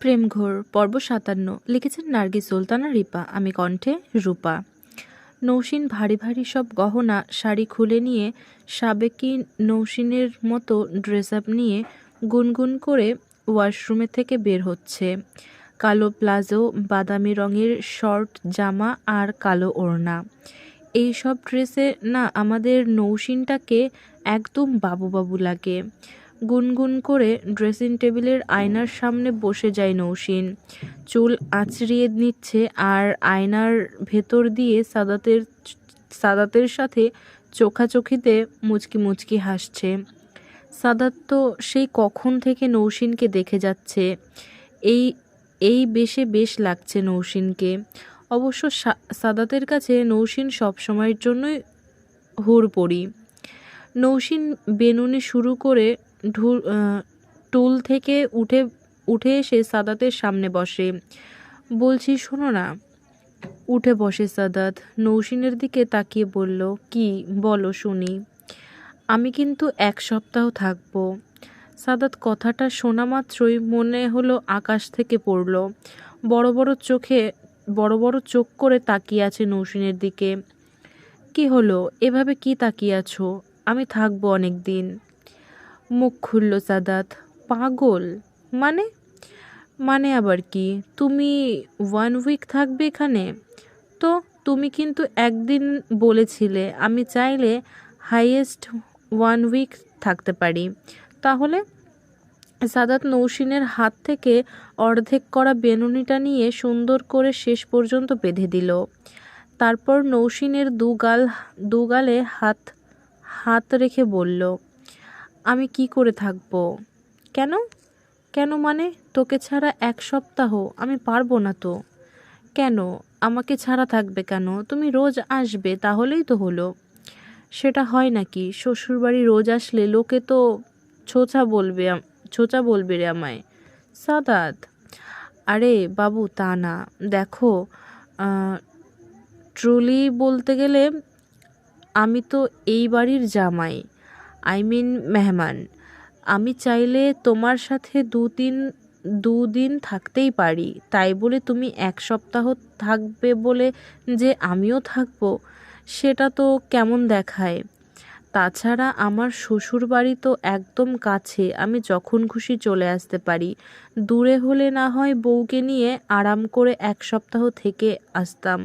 প্রেমঘোর পর্ব ৫৭ লিখেছেন নার্গিস সুলতানা রিপা। আমি কণ্ঠে রূপা। নৌসিন ভারী ভারী সব গহনা শাড়ি খুলে নিয়ে সাবেকি নৌসিনের মতো ড্রেস আপ নিয়ে গুনগুন করে ওয়াশরুমে থেকে বের হচ্ছে। কালো প্লাজো, বাদামি রঙের শর্ট জামা আর কালো ওড়না। এই সব ড্রেসে না আমাদের নৌসিনটাকে একদম বাবু বাবু লাগে। গুনগুন করে ড্রেসিং টেবিলের আয়নার সামনে বসে যায় নৌসিন। চুল আঁচড়িয়ে নিচ্ছে আর আয়নার ভেতর দিয়ে সাদাতের সাথে চোখাচোখিতে মুচকি মুচকি হাসছে। সাদাত তো সেই কখন থেকে নৌসিনকে দেখে যাচ্ছে। এই এই বেশ লাগছে নৌসিনকে। অবশ্য সাদাতের কাছে নৌসিন সবসময়ের জন্যই হুড়পড়ি। নৌসিন বেনুনি শুরু করে টুল থেকে উঠে এসে সাদাতের সামনে বসে। বলছি শোনো না। উঠে বসে সাদাত। নৌসিনের দিকে তাকিয়ে বলল, কি বলো শুনি। আমি কিন্তু ১ সপ্তাহ থাকবো। সাদাত কথাটা শোনা মাত্রই মনে হলো আকাশ থেকে পড়ল। বড় বড় চোখ করে তাকিয়ে আছে নৌসিনের দিকে। কি হলো, এভাবে কি তাকিয়ে আছো? আমি থাকবো অনেক দিন। মুখ খুলল সাদাত। পাগল? মানে? মানে আবার কি? তুমি 1 উইক থাকবে এখানে? তো তুমি কিন্তু একদিন বলেছিলে আমি চাইলে হাইয়েস্ট 1 উইক থাকতে পারি। তাহলে? সাদাত নৌসিনের হাত থেকে অর্ধেক করা বেনুনিটা নিয়ে সুন্দর করে শেষ পর্যন্ত বেঁধে দিল। তারপর নৌসিনের দুগালে হাত রেখে বলল, আমি কি করে থাকবো? কেন? কেন মানে? তোকে ছাড়া ১ সপ্তাহ আমি পারবো না তো। কেন আমাকে ছাড়া থাকবে কেন? তুমি রোজ আসবে, তাহলেই তো হলো। সেটা হয় নাকি? শ্বশুরবাড়ি রোজ আসলে লোকে তো ছোচা বলবে রে আমায়। সাদাত, আরে বাবু তা না, দেখো ট্রুলি বলতে গেলে আমি তো এই বাড়ির জামাই, মেহমান। আমি চাইলে তোমার সাথে দুদিন থাকতেই পারি। তাই বলে তুমি ১ সপ্তাহ থাকবে বলে যে আমিও থাকবো, সেটা তো কেমন দেখায়। তাছাড়া আমার শ্বশুর বাড়ি তো একদম কাছে, আমি যখন খুশি চলে আসতে পারি। দূরে হলে না হয় বউকে নিয়ে আরাম করে ১ সপ্তাহ থেকে আসতাম,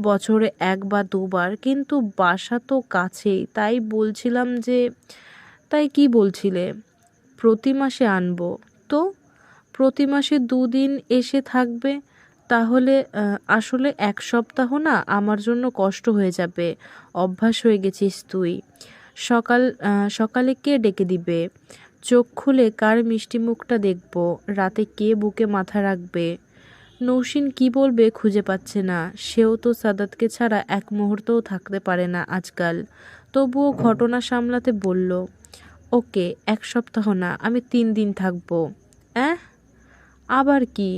বছরে ১ বা ২ বার, কিন্তু বাসা তো কাছেই। তাই কি বলছিলে? প্রতি মাসে আনবো। তো প্রতি মাসে ২ দিন এসে থাকবে। তাহলে আসলে ১ সপ্তাহ না আমার জন্য কষ্ট হয়ে যাবে। অভ্যাস হয়ে গেছিস তুই। সকালে কে ডেকে দিবে? চোখ খুলে কার মিষ্টি মুখটা দেখব? রাতে কে বুকে মাথা রাখবে? নৌসিন কি বলবে খুঁজে পাচ্ছে না। সেও তো সাদাতকে ছাড়া ১ মুহূর্তও থাকতে পারে না আজকাল। তবুও ঘটনা সামলাতে বলল, ওকে ১ সপ্তাহ না, আমি ৩ দিন থাকবো। আবার কি?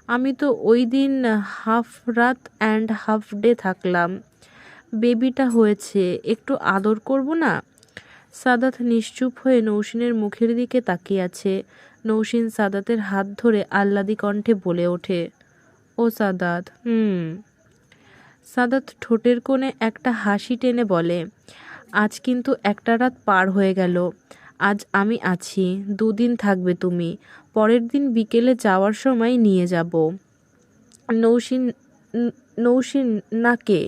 আমি তো ওই দিন হাফ রাত অ্যান্ড হাফ ডে থাকলাম। বেবিটা হয়েছে, একটু আদর করব না? সাদাত নিশ্চুপ হয়ে নৌসিনের মুখের দিকে তাকিয়ে আছে। নৌসিন সাদাতের হাত ধরে আহ্লাদি কণ্ঠে বলে ওঠে, ও সাদাত। সাদাত ঠোঁটের কোণে একটা হাসি টেনে বলে, আজ কিন্তু একটা রাত পার হয়ে গেল। আজ আমি আছি, ২ দিন থাকবে তুমি। পরের দিন বিকেলে যাওয়ার সময় নিয়ে যাব। নৌসিন না কে?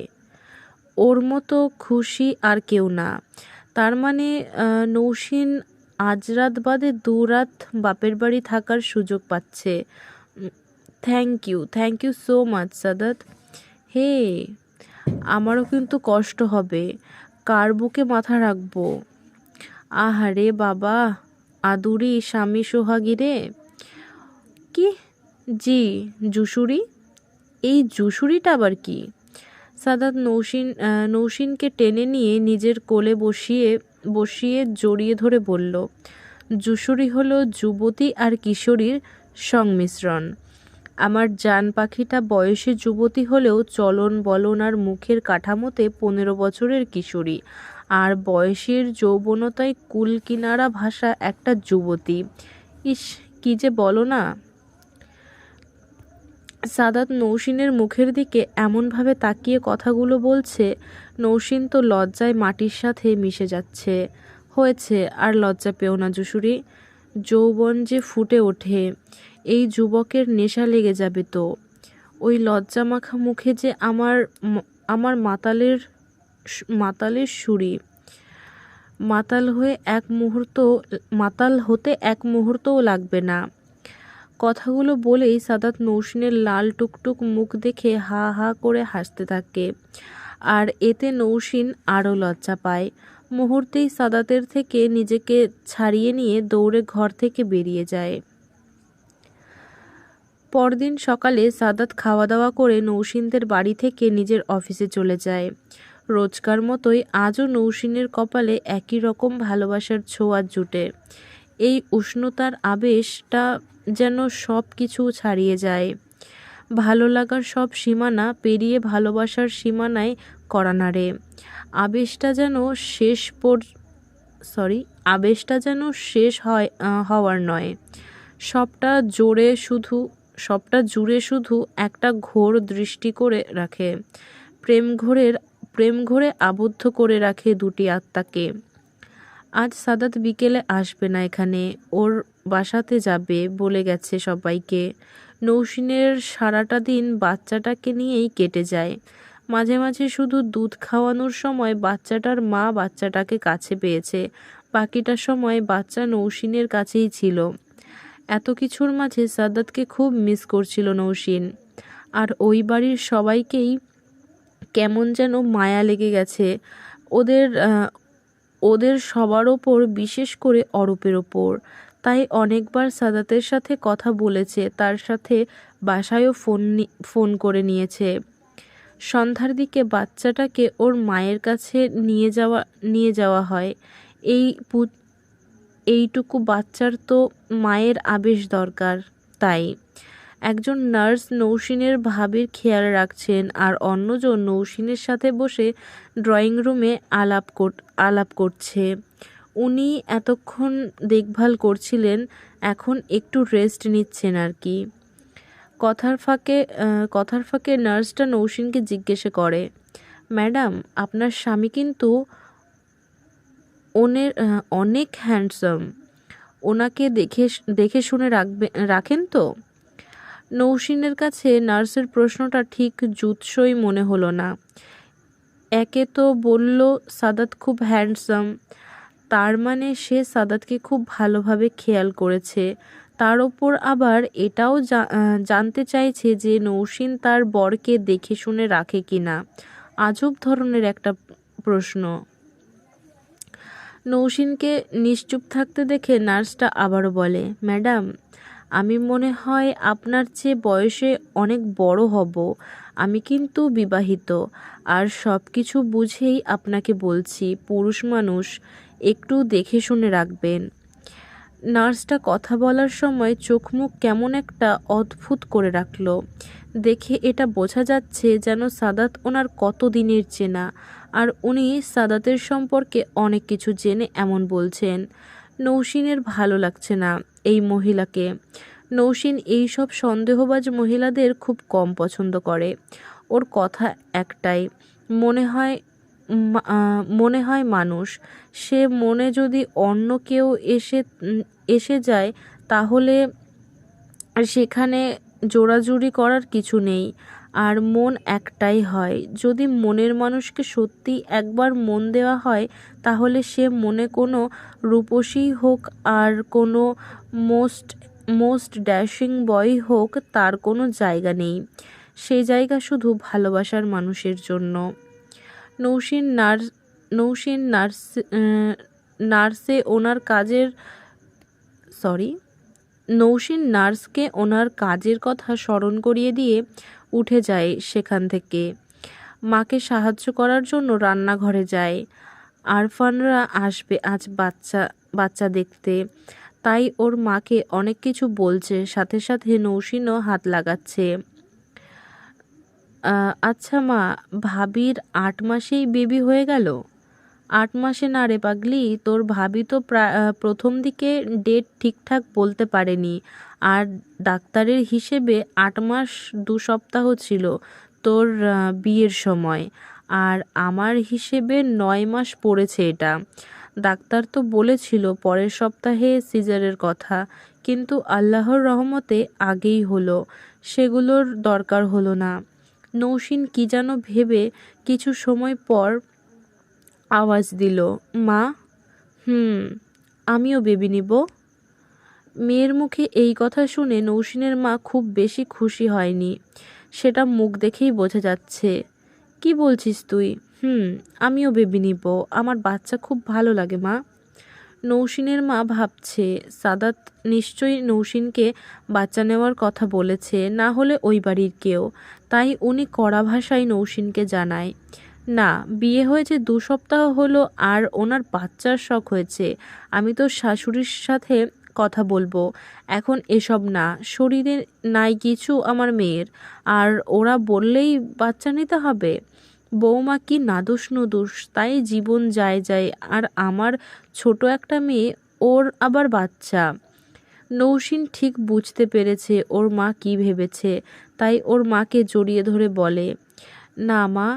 ওর মতো খুশি আর কেউ না। তার মানে নৌসিন আজ রাত বাদে ২ রাত বাপের বাড়ি থাকার সুযোগ পাচ্ছে। Thank you so much Sadat. হে, আমারও কিন্তু কষ্ট হবে। কার বুকে মাথা রাখবো? আহারে বাবা, আদুরি স্বামী সোহাগী রে। কি? জি, জুসুরি। এই জুসুরিটা আবার কি? সাদাত নৌসিনকে টেনে নিয়ে নিজের কোলে বসিয়ে জড়িয়ে ধরে বলল, জুসুরি হলো যুবতী আর কিশোরীর সংমিশ্রণ। আমার জান পাখিটা বয়সে যুবতী হলেও চলন বলন আর মুখের কাঠামোতে ১৫ বছরের কিশোরী, আর বয়সের যৌবনতায় কুল কিনারা ভাষা একটা যুবতী। ইস, কি যে বলো না। সাদাত নৌসিনের মুখের দিকে এমনভাবে তাকিয়ে কথাগুলো বলছে, নৌসিন তো লজ্জায় মাটির সাথে মিশে যাচ্ছে। হয়েছে, আর লজ্জা পেও না জুসুরি, যৌবন যে ফুটে ওঠে, এই যুবকের নেশা লেগে যাবে তো। ওই লজ্জা মাখা মুখে যে আমার মাতালের সুরি। মাতাল হতে এক মুহূর্তও লাগবে না। কথাগুলো বলেই সাদাত নৌসিনের লাল টুকটুক মুখ দেখে হা হা করে হাসতে থাকে, আর এতে নৌসিন আরও লজ্জা পায়। মুহূর্তেই সাদাতের থেকে নিজেকে ছাড়িয়ে নিয়ে দৌড়ে ঘর থেকে বেরিয়ে যায়। পরদিন সকালে সাদাত খাওয়া দাওয়া করে নৌসিনদের বাড়ি থেকে নিজের অফিসে চলে যায়। রোজকার মতোই আজও নৌসিনের কপালে একই রকম ভালোবাসার ছোঁয়া জুটে। এই উষ্ণতার আবেশটা যেন সব কিছু ছাড়িয়ে যায়। ভালো লাগার সব সীমানা পেরিয়ে ভালোবাসার সীমানায় করা নাড়ে। আবেশটা যেন শেষ হওয়ার নয়। সবটা জুড়ে শুধু একটা ঘোর দৃষ্টি করে রাখে। প্রেম ঘোরে আবদ্ধ করে রাখে দুটি আত্মাকে। আজ সাদাত বিকেলে আসবে না এখানে, ওর বাসাতে যাবে বলে গেছে সবাইকে। নৌসিনের সারাটা দিন বাচ্চাটাকে নিয়েই কেটে যায়। মাঝে মাঝে শুধু দুধ খাওয়ানোর সময় বাচ্চাটার মা বাচ্চাটাকে কাছে পেয়েছে, বাকিটা সময় বাচ্চা নৌসিনের কাছেই ছিল। এত কিছুর মাঝে সাদাতকে খুব মিস করছিল নৌসিন। আর ওই বাড়ির সবাইকেই কেমন যেন মায়া লেগে গেছে ওদের সবার ওপর, বিশেষ করে অরূপের ওপর। তাই অনেকবার সাদাতের সাথে কথা বলেছে, তার সাথে বাসায়ও ফোন করে নিয়েছে। সন্ধ্যার দিকে বাচ্চাটাকে ওর মায়ের কাছে নিয়ে যাওয়া হয়। এইটুকু বাচ্চার তো মায়ের আবেশ দরকার। তাই একজন নার্স নৌসিনের ভাবির খেয়াল রাখছেন, আর অন্যজন নৌসিনের সাথে বসে ড্রয়িং রুমে আলাপ করছে। উনি এতক্ষণ দেখভাল করছিলেন, এখন একটু রেস্ট নিচ্ছেন আর কি। কথার ফাঁকে নার্সটা নৌসিনকে জিজ্ঞেস করে, ম্যাডাম, আপনার স্বামী কিন্তু অনেক হ্যান্ডসাম। ওনাকে দেখে শুনে রাখেন তো? নৌসিনের কাছে নার্সের প্রশ্নটা ঠিক জুৎসই মনে হলো না। একে তো বলল সাদাত খুব হ্যান্ডসাম, তার মানে সে সাদাতকে খুব ভালোভাবে খেয়াল করেছে। তার ওপর আবার এটাও জানতে চাইছে যে নৌসিন তার বরকে দেখে শুনে রাখে কিনা। আজব ধরনের একটা প্রশ্ন। নৌসিনকে নিশ্চুপ থাকতে দেখে নার্সটা আবারও বলে, ম্যাডাম, আমি মনে হয় আপনার চেয়ে বয়সে অনেক বড় হব। আমি কিন্তু বিবাহিত, আর সব কিছু বুঝেই আপনাকে বলছি, পুরুষ মানুষ, একটু দেখে শুনে রাখবেন। নার্সটা কথা বলার সময় চোখ মুখ কেমন একটা অদ্ভুত করে রাখল। দেখে এটা বোঝা যাচ্ছে যেন সাদাত ওনার কত দিনের চেনা, আর উনি সাদাতের সম্পর্কে অনেক কিছু জেনে এমন বলছেন। নৌসিনের ভালো লাগছে না এই মহিলাকে। নৌসিন এইসব সন্দেহবাজ মহিলাদের খুব কম পছন্দ করে। ওর কথা একটাই, মনে হয় মানুষ। সে মনে যদি অন্য কেউ এসে যায় তাহলে সেখানে জোড়াজুড়ি করার কিছু নেই, আর মন একটাই হয়। যদি মনের মানুষকে সত্যি একবার মন দেওয়া হয়, তাহলে সে মনে কোনো রূপসী হোক আর কোনো মোস্ট ড্যাশিং বয় হোক, তার কোনো জায়গা নেই। সেই জায়গা শুধু ভালোবাসার মানুষের জন্য। নৌসিন নার্সকে ওনার কাজের কথা স্মরণ করিয়ে দিয়ে উঠে যায় সেখান থেকে। মাকে সাহায্য করার জন্য রান্নাঘরে যায়। আরফানরা আসবে আজ বাচ্চা দেখতে, তাই ওর মাকে অনেক কিছু বলছে, সাথে সাথে নৌসিনও হাত লাগাচ্ছে। আচ্ছা মা, ভাবির 8 মাসেই বেবি হয়ে গেল? 8 মাসে না রে পাগলি, তোর ভাবি তো প্রথম দিকে ডেট ঠিকঠাক বলতে পারেনি, আর ডাক্তারের হিসেবে 8 মাস 2 সপ্তাহ ছিল তোর বিয়ের সময়, আর আমার হিসেবে 9 মাস পড়েছে এটা। ডাক্তার তো বলেছিল পরের সপ্তাহে সিজারের কথা, কিন্তু আল্লাহর রহমতে আগেই হলো, সেগুলোর দরকার হলো না। নৌশিন কি যেন ভেবে কিছু সময় পর আওয়াজ দিল, মা। আমিও বেবি নিব। মেয়ের মুখে এই কথা শুনে নৌশিনের মা খুব বেশি খুশি হয়নি, সেটা মুখ দেখেই বোঝা যাচ্ছে। কি বলছিস তুই? আমিও বেবি নিব, আমার বাচ্চা খুব ভালো লাগে মা। নৌশিনের মা ভাবছে সাদাত নিশ্চয়ই নৌশিনকে বাচ্চা নেওয়ার কথা বলেছে, না হলে ওই বাড়ির কেউ। তাই উনি কড়া ভাষায় নৌশিনকে জানায়, না, বিয়ে হয়েছে 2 সপ্তাহ হলো আর ওনার বাচ্চার শখ হয়েছে। আমি তো শাশুড়ির সাথে কথা বলবো, এখন এসব না, শরীরে নাই কিছু আমার মেয়ের, আর ওরা বললেই বাচ্চা নিতে হবে। বৌমা কি নাদোষ নুদোষ, তাই জীবন যায় যায়, আর আমার ছোট একটা মেয়ে, ওর আবার বাচ্চা। নৌশিন ঠিক বুঝতে পেরেছে ওর মা কি ভেবেছে, তাই ওর মাকে জড়িয়ে ধরে বলে, না মা,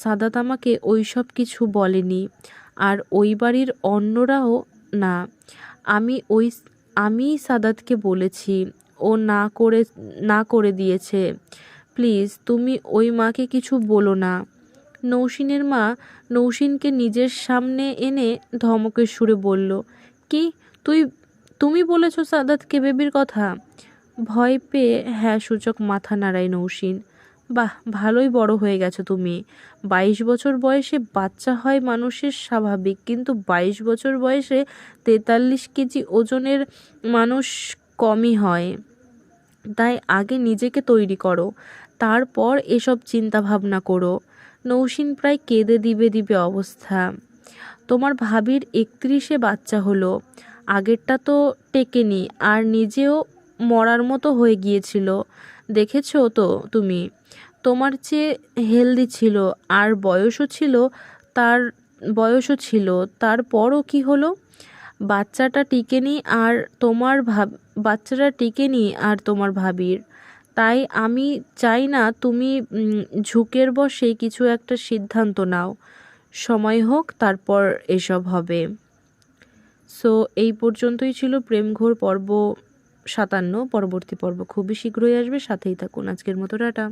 সাদাত আমাকে ওই সব কিছু বলেনি, আর ওই বাড়ির অন্যরাও না। আমি সাদাতকে বলেছি, ও না করে দিয়েছে। প্লিজ তুমি ওই মাকে কিছু বলো না। নৌশিনের মা নৌশিনকে নিজের সামনে এনে ধমকের সুরে বলল, কি তুমি বলেছ সাদাতকে বেবির কথা? ভয় পেয়ে হ্যাঁ সূচক মাথা নাড়ায় নৌশিন। বাহ, ভালোই বড় হয়ে গেছো তুমি। 22 বছর বয়সে বাচ্চা হয় মানুষের স্বাভাবিক, কিন্তু 22 বছর বয়সে 43 কেজি ওজনের মানুষ কমই হয়। তাই আগে নিজেকে তৈরি করো, তারপর এসব চিন্তা ভাবনা করো। নৌশিন প্রায় কেঁদে দিবে অবস্থা। তোমার ভাবির 31-এ বাচ্চা হলো, আগেরটা তো টেকেনি, আর নিজেও মরার মতো হয়ে গিয়েছিল, দেখেছো তো তুমি। তোমার চেয়ে হেলদি ছিল, আর তারপরও কি হলো? বাচ্চাটা টিকেনি, আর তোমার ভাবির। তাই আমি চাই না তুমি ঝুঁকের বশে কিছু একটা সিদ্ধান্ত নাও। সময় হোক, তারপর এসব হবে। সো এই পর্যন্তই ছিল প্রেমঘোর পর্ব 57। পরবর্তী পর্ব খুবই শীঘ্রই আসবে, সাথেই থাকুন। আজকের মতো টাটা।